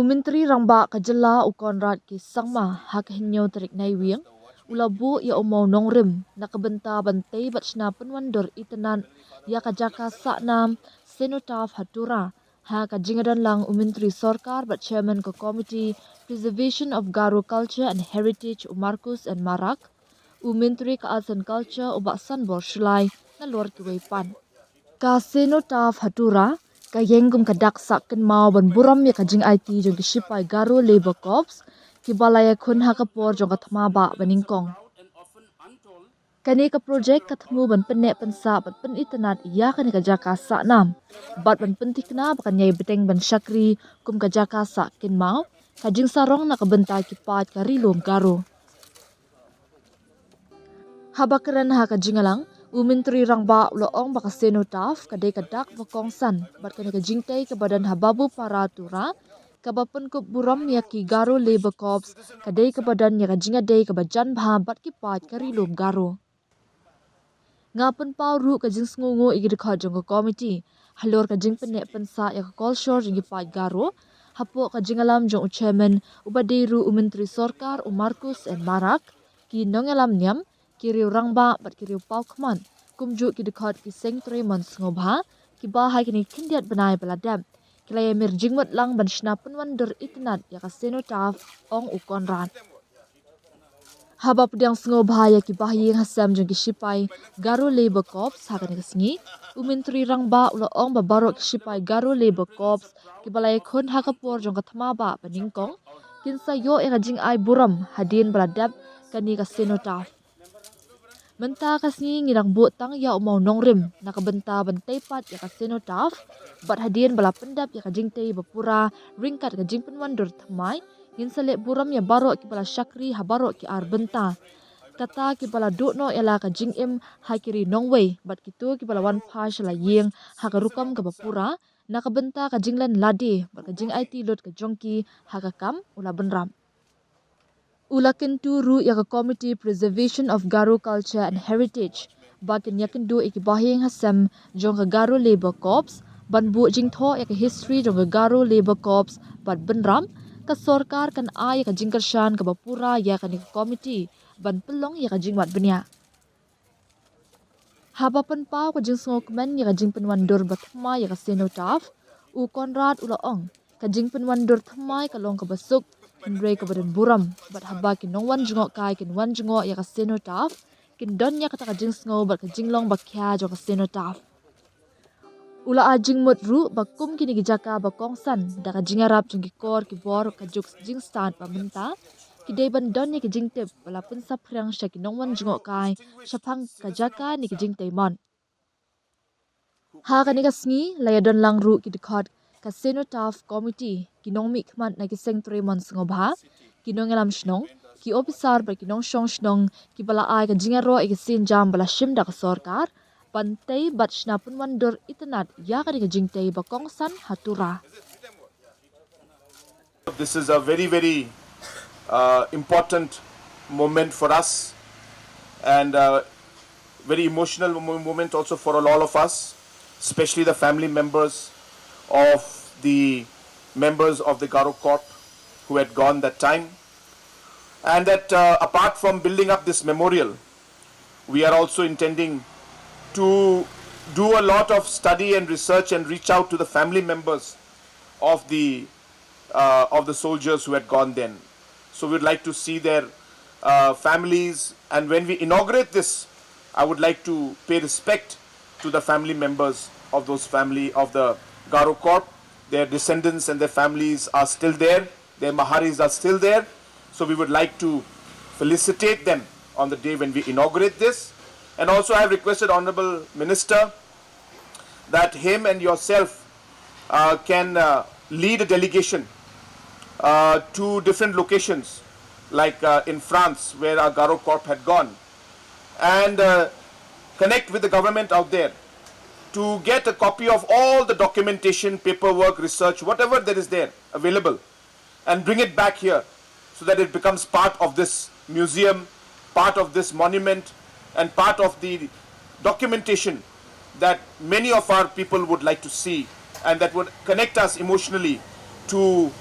Menteri Rangba Kajela Ukonrad ki sangma hak hinyo terik naiwing ulabu ya umau nongrim nakabenta bantai batshna penwandor itenan ya kajaka saknam senotaf hatura ha kajingadan lang Menteri Sorkar bat chairman ke Committee Preservation of Garo Culture and Heritage Markus and Marak Menteri ke Arts and Culture ubak sanbor shulai na luar kiwaipan ka senotaf hatura kayengkum kadak sakken mau ban buram ya kajing IT jong kisipai Garo Labor Corps ki balaya khun ha kapor jong kathma ba baningkong kani ka project kathmu ban penne pensa ban pen itanat ya kani ka jaka sa nam bat ban pentikna bakan yai beteng ban syakri kum ka jaka sa kin mau kajing sarong na kabenta ki pat ka rilom Garo habakaran ha kajingalang Menteri Rangba uloong baka senotaf kadai kadak bakongsan bat kani kajingtai ke badan hababu paratura kabapen kup buram ya ki Garo Labor Corps kadai ke badan ya kajinga dai ke bajan bha bat ki pat karilum Garo ngapen pau ru kajing sngungu igi dekha jong komiti halor kajing penek pensa ya kol shor jing pat Garo hapo kajing alam jong chairman ubadiru Menteri Sorkar Markus and Marak ki nongalam nyam kiriu Rangba bat kiriu pau kman kumju ki dekat ki sengtre man ngobha ki bahai kini kindiat benai beladam kilaya mir jingmut lang ban shna penwandor itnat ya ka senotaf ong ukonran haba pedang ngobha ya ki bahi hasam jong ki sipai Garo Labor Corps hakani kasngi Menteri Rangba ulo ong babarok sipai Garo Labor Corps ki balai khon hakapor jong kathma ba paningkong kinsa yo ya jing ai buram hadin beladab kani ka senotaf Menta kasngi ngirang buat tang ya umau nongrim nakabenta bantai pat ya kasenotaf bat hadian bala pendap ya kajingtei bapura ringkat kajing penwandur thamai ngin selek buram ya barok ki bala syakri ha barok ki ar benta kata ki bala dokno ela kajing im ha kiri nongwei bat kitu ki bala wan pash la yeng ha karukam ke bapura nakabenta kajing lan ladi bat kajing IT lot ke jongki ha kakam ula benram Ulakin turu ya Committee Preservation of Garo Culture and Heritage. Bakin yakin du ikibahing hasam jong Garo Labor Corps. Ban bu jing tho ya history jong Garo Labor Corps. Bat benram ka sorkar kan ya jingkershan ka bapura ya kan committee. Ban pelong ya jing wat benya. Haba pen pau ka jing sngokmen ya jing penwandur batma ya senotaf. Konrad ulaong ka jing penwandur thamai kalong ka basuk. Henry kebadan buram bat haba kin nongwan jengok kai kin wan jengok ya kasenotaf kin don ya kata kajing sngo bat kajing long bakya jo kasenotaf ula ajing mut ru bakum kini gijaka bakongsan da kajing arab jeng kor ki bor kajuk jing stand pamenta ki deban don ya kajing tep bala pun saprang sya kin nongwan jengok kai syapang kajaka ni kajing taimon ha kani kasngi laya don lang ru ki dekat Kasenotaf Committee kinong mi kman na kiseng tremon ngobha kinong alam shnong ki officer ba kinong shong shnong ki bala ai ka jingaro ikisin jam bala shim da sorkar pantai bat shna punwandor itanat ya ka jingtei ba kongsan hatura This is a very important moment for us and very emotional moment also for all of us, especially the family members of the members of the Garo Corp who had gone that time. And that apart from building up this memorial, we are also intending to do a lot of study and research and reach out to the family members of the soldiers who had gone then. So we'd like to see their families, and when we inaugurate this, I would like to pay respect to the family members of those family of the Garo Corp. Their descendants and their families are still there. Their maharis are still there. So we would like to felicitate them on the day when we inaugurate this. And also I have requested Honorable Minister that him and yourself can lead a delegation to different locations like in France where our Garo Corp had gone and connect with the government out there to get a copy of all the documentation, paperwork, research, whatever that is there available and bring it back here so that it becomes part of this museum, part of this monument and part of the documentation that many of our people would like to see and that would connect us emotionally to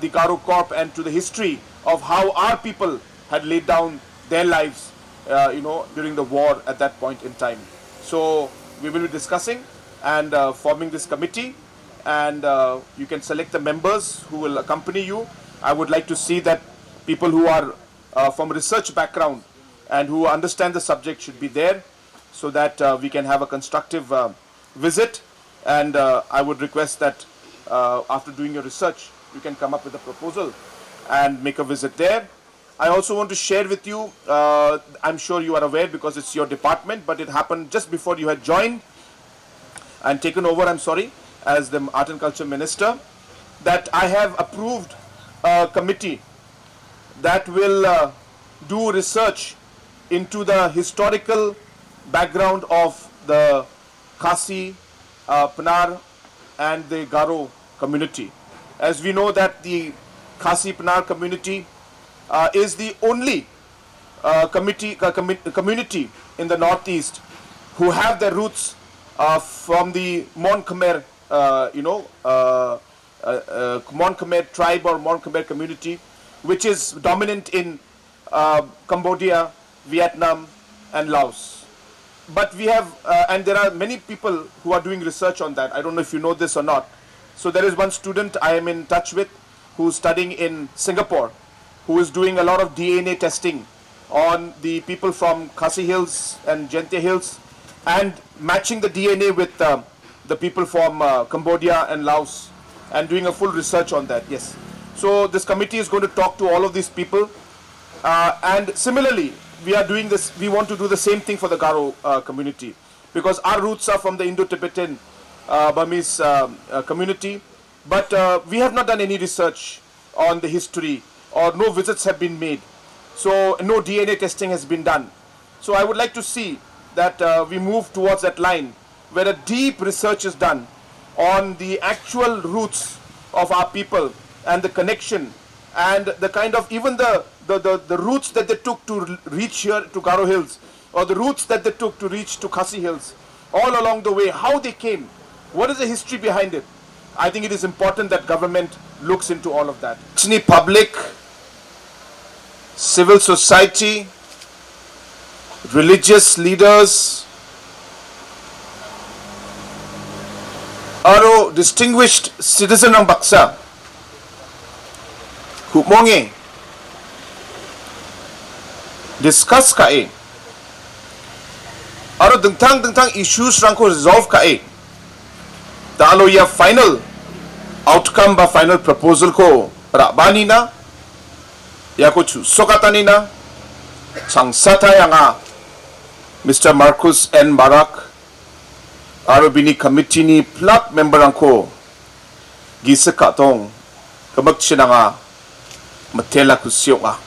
the Garo Corp and to the history of how our people had laid down their lives, during the war at that point in time. So we will be discussing and forming this committee, and you can select the members who will accompany you. I would like to see that people who are from research background and who understand the subject should be there, so that we can have a constructive visit. And I would request that after doing your research, you can come up with a proposal and make a visit there. I also want to share with you, I'm sure you are aware because it's your department, but it happened just before you had joined and taken over, I'm sorry, as the Art and Culture Minister, that I have approved a committee that will do research into the historical background of the Khasi, Panar and the Garo community. As we know that the Khasi Panar community is the only community in the northeast who have their roots from the Mon Khmer, Mon Khmer tribe or Mon Khmer community, which is dominant in Cambodia, Vietnam, and Laos. But we have, and there are many people who are doing research on that. I don't know if you know this or not. So there is one student I am in touch with who's studying in Singapore, who is doing a lot of DNA testing on the people from Khasi Hills and Jentia Hills and matching the DNA with the people from Cambodia and Laos and doing a full research on that. Yes. So this committee is going to talk to all of these people. And similarly, we are doing this, we want to do the same thing for the Garo community, because our roots are from the Indo-Tibetan Burmese community, but we have not done any research on the history, or no visits have been made. So no DNA testing has been done. So I would like to see that we move towards that line where a deep research is done on the actual roots of our people and the connection and the kind of even the routes that they took to reach here to Garo Hills, or the routes that they took to reach to Khasi Hills, all along the way, how they came, what is the history behind it. I think it is important that government looks into all of that. Public, civil society, religious leaders, aro distinguished citizen ng Baksa, humongi, discuss kae, aro dengtang issues rangko resolve kae, talo ya final outcome ba final proposal ko rabani na, ya ko sokatani na, changsata nga Mr. Marcus N. Barak, aro bini committee ni plot member angko gisa katong kamagtsina nga matela kusyo nga.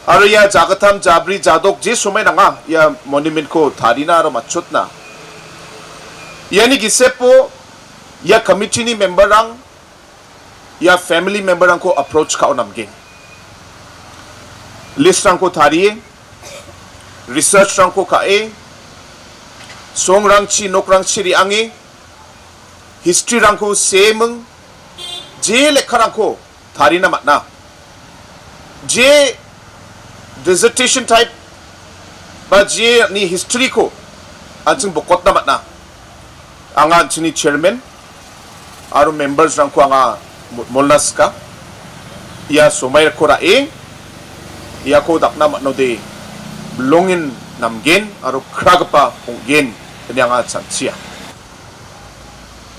Aro ya jagatam jabri jadok je sumay na nga ya monument ko thari na aro machot na. Yani gise po ya committee ni member ang ya family member ang ko approach ka onamgin. List ang ko thari, research ang ko kae, song rang chi nok rang chi riangi, history rang ko same, je lekha rang ko thari na matna, je dissertation type ba je ni history ko ansing bukot na matna, anga chini chairman aro members rang ko anga molnas ka ya sumay ko rae ya ko dakna matno de belongin namgen aro kragpa punggen kanyang atsansia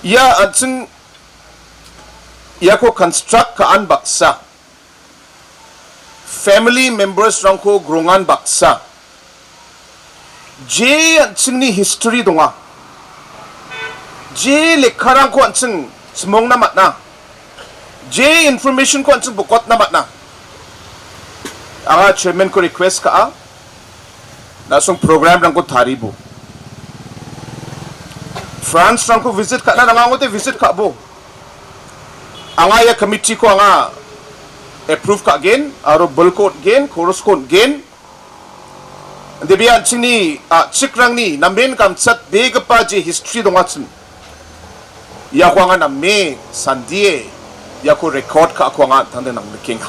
ya atsing ya ko construct kaan baksa family members rangko grungan baksa je atsing ni history donga je lekharang ko atsing smong na matna je information ko atsing bukot na matna anga chairman ko request ka nasong program lang ko tharibo France lang ko visit ka na nangangote visit ka bo anga ya committee ko anga approve ka again aro bulko again chorus ko again ande biya chini chikrang ni namen kam sat beg pa je history dong atsun ya ko anga namme sandie dia ko record ka ako nga tanda nang kinga